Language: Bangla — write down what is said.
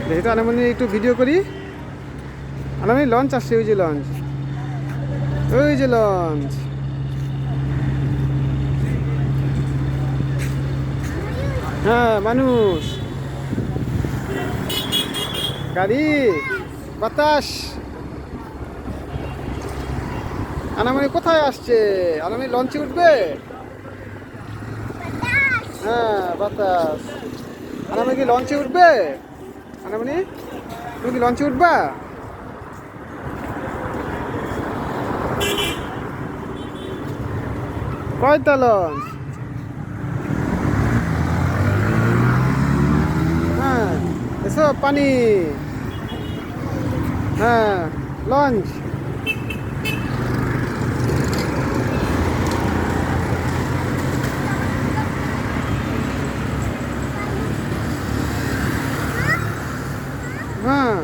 দেখি তো আনামনি একটু ভিডিও করি। আনামনি লঞ্চ আসছে, ওই যে লঞ্চ, ওই যে লঞ্চ। হ্যাঁ মানুষ, গাড়ি, বাতাস। আনামনি কোথায় আসছে? আনামনি লঞ্চে উঠবে? হ্যাঁ বাতাস। আনামনি কি লঞ্চে উঠবে? আনামনি তুমি কি লঞ্চে উঠবা? কয়টা লঞ্চ? হ্যাঁ এসো পানি। হ্যাঁ লঞ্চ। হ্যাঁ